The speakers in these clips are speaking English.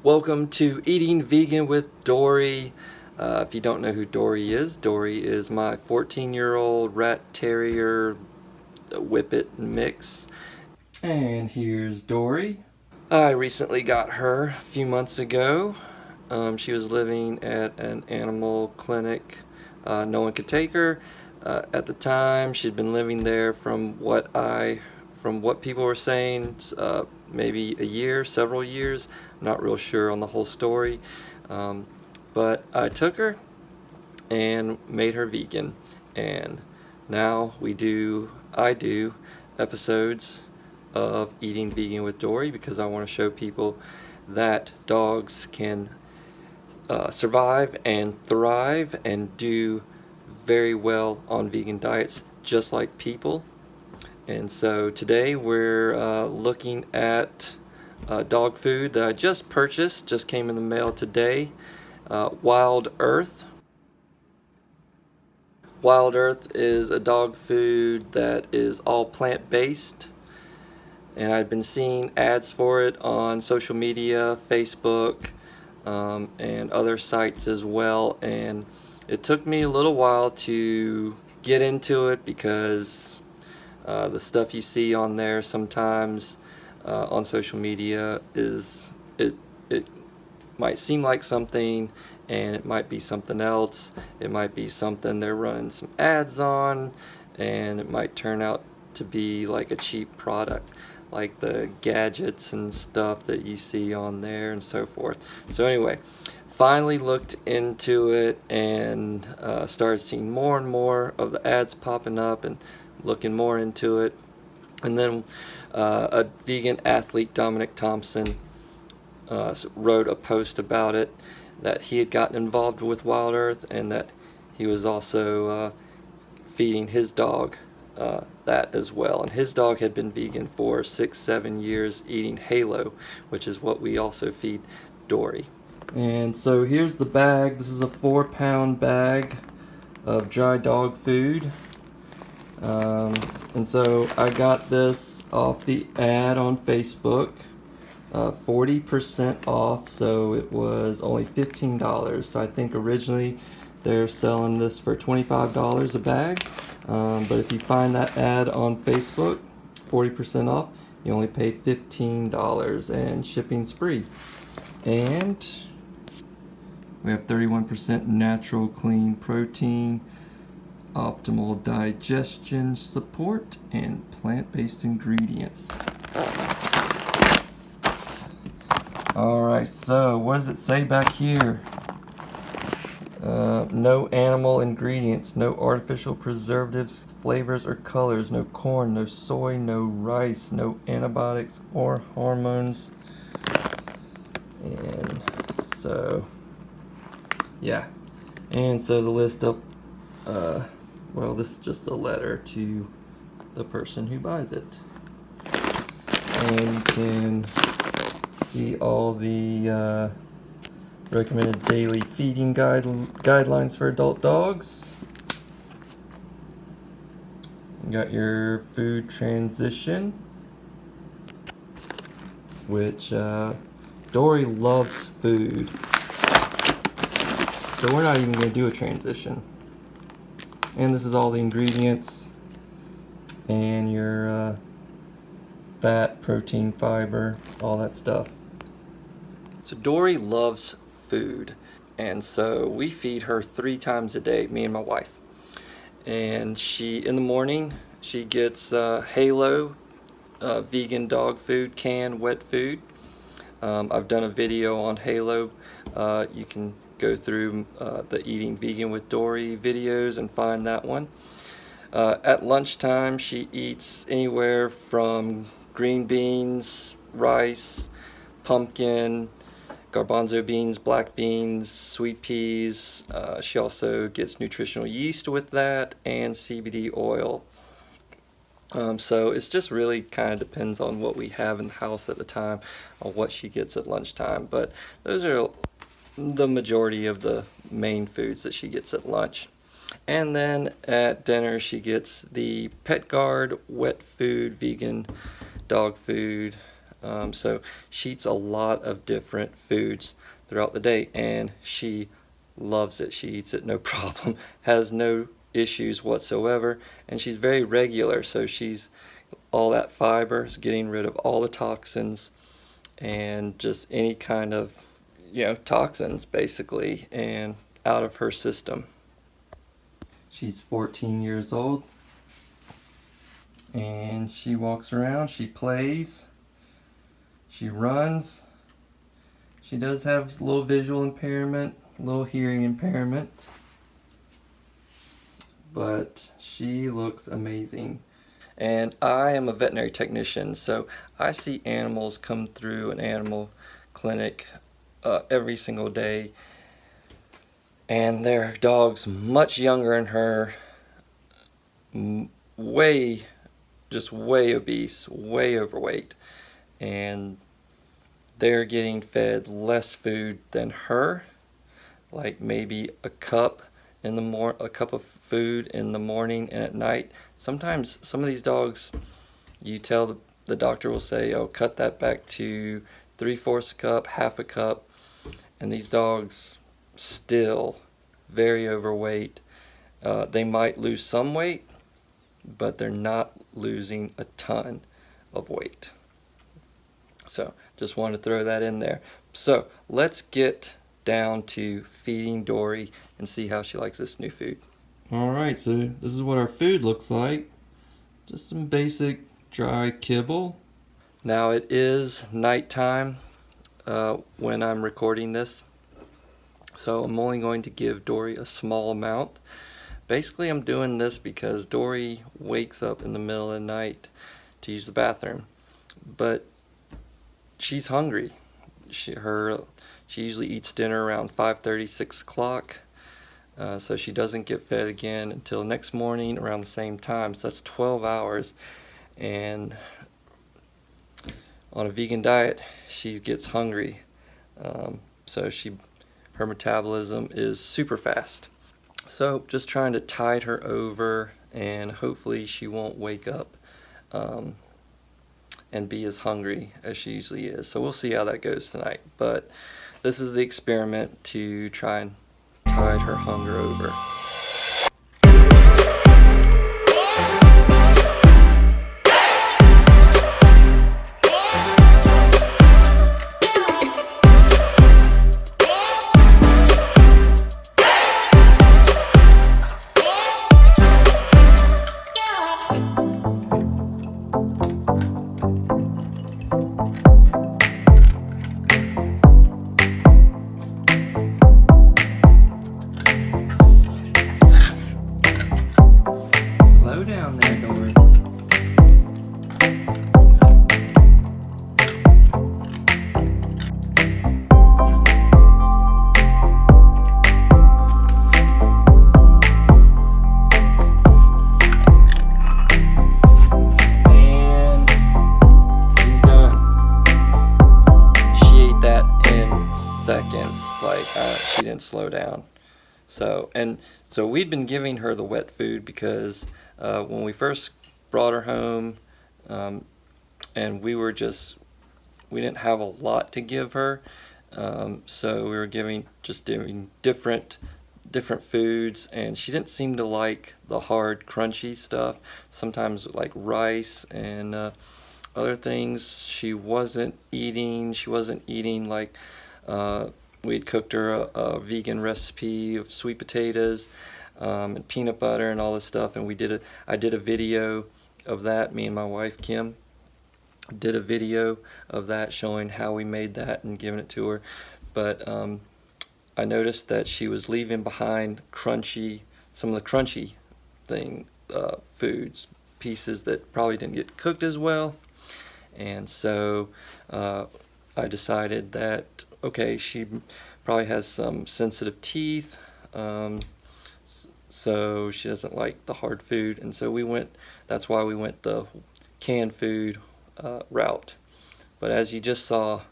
Welcome to Eating Vegan with Dory. If you don't know who Dory is my 14-year-old rat terrier whippet mix. And here's Dory. I recently got her a few months ago. She was living at an animal clinic. No one could take her. At the time, she'd been living there from what people were saying, maybe a year, several years. I'm not real sure on the whole story. But I took her and made her vegan. And now I do episodes of Eating Vegan with Dory because I want to show people that dogs can survive and thrive and do very well on vegan diets just like people. And so today we're looking at dog food that I just purchased, just came in the mail today. Wild Earth. Wild Earth is a dog food that is all plant-based, and I've been seeing ads for it on social media, Facebook, and other sites as well, and it took me a little while to get into it because the stuff you see on there sometimes on social media it might seem like something and it might be something else. It might be something they're running some ads on, and it might turn out to be like a cheap product, like the gadgets and stuff that you see on there and so forth. So anyway, finally looked into it and started seeing more and more of the ads popping up and looking more into it. And then a vegan athlete, Dominic Thompson, wrote a post about it, that he had gotten involved with Wild Earth and that he was also feeding his dog that as well. And his dog had been vegan for 6-7 years, eating Halo, which is what we also feed Dory. And so here's the bag. This is a 4-pound bag of dry dog food. And so I got this off the ad on Facebook, 40% off, so it was only $15. So I think originally they're selling this for $25 a bag, but if you find that ad on Facebook, 40% off, you only pay $15 and shipping's free. And we have 31% natural clean protein, optimal digestion support, and plant-based ingredients. Alright, so what does it say back here? No animal ingredients, no artificial preservatives, flavors, or colors, no corn, no soy, no rice, no antibiotics or hormones. And so, yeah. And so the list of, well, this is just a letter to the person who buys it. And you can see all the recommended daily feeding guidelines for adult dogs. You got your food transition, which Dory loves food, so we're not even going to do a transition. And this is all the ingredients and your fat, protein, fiber, all that stuff. So Dory loves food, and so we feed her 3 times a day, me and my wife. And in the morning, she gets Halo vegan dog food, canned wet food. I've done a video on Halo. You can go through the Eating Vegan with Dory videos and find that one. At lunchtime, she eats anywhere from green beans, rice, pumpkin, garbanzo beans, black beans, sweet peas. She also gets nutritional yeast with that and CBD oil. So it's just really kind of depends on what we have in the house at the time, on what she gets at lunchtime. But those are the majority of the main foods that she gets at lunch. And then at dinner she gets the PetGuard wet food vegan dog food, So she eats a lot of different foods throughout the day, and she loves it. She eats it no problem, has no issues whatsoever, and she's very regular. So she's all that fiber is getting rid of all the toxins and just any kind of toxins basically, and out of her system. She's 14 years old, and she walks around, she plays, she runs. She does have a little visual impairment, a little hearing impairment, but she looks amazing. And I am a veterinary technician, so I see animals come through an animal clinic every single day, and there are dogs much younger than her, way obese, way overweight, and they're getting fed less food than her, like maybe a cup of food in the morning and at night. Sometimes some of these dogs, you tell the doctor will say, oh, cut that back to 3/4 a cup, half a cup, and these dogs still very overweight. They might lose some weight, but they're not losing a ton of weight. So just wanted to throw that in there. So let's get down to feeding Dory and see how she likes this new food. Alright, so this is what our food looks like. Just some basic dry kibble. Now it is nighttime when I'm recording this, so I'm only going to give Dory a small amount. Basically I'm doing this because Dory wakes up in the middle of the night to use the bathroom, but she's hungry. She usually eats dinner around 5:30, 6 o'clock. So she doesn't get fed again until next morning around the same time. So that's 12 hours. And on a vegan diet, she gets hungry. So her metabolism is super fast. So just trying to tide her over, and hopefully she won't wake up and be as hungry as she usually is. So we'll see how that goes tonight. But this is the experiment to try and tide her hunger over. Slow down there, Dory. And she's done. She ate that in seconds. She didn't slow down. So we'd been giving her the wet food because when we first brought her home, and we didn't have a lot to give her, so we were doing different foods, and she didn't seem to like the hard crunchy stuff. Sometimes like rice and other things she wasn't eating. Like we'd cooked her a vegan recipe of sweet potatoes and peanut butter and all this stuff, and I did a video of that. Me and my wife Kim did a video of that showing how we made that and giving it to her. But I noticed that she was leaving behind some of the crunchy foods, pieces that probably didn't get cooked as well. And so I decided that, okay, she probably has some sensitive teeth, so she doesn't like the hard food. And so that's why we went the canned food route. But as you just saw,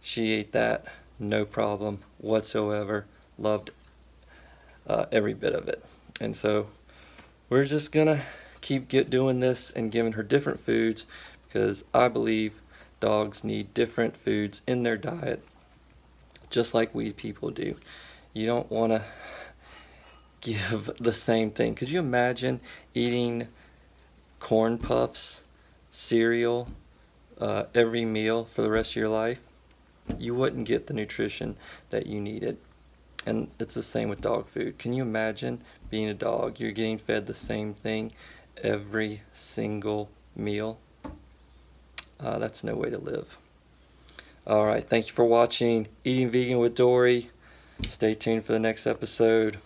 she ate that no problem whatsoever, loved every bit of it. And so we're just gonna keep doing this and giving her different foods, because I believe dogs need different foods in their diet, just like we people do. You don't want to give the same thing. Could you imagine eating corn puffs, cereal, every meal for the rest of your life? You wouldn't get the nutrition that you needed. And it's the same with dog food. Can you imagine being a dog? You're getting fed the same thing every single meal. That's no way to live. Alright, thank you for watching Eating Vegan with Dory. Stay tuned for the next episode.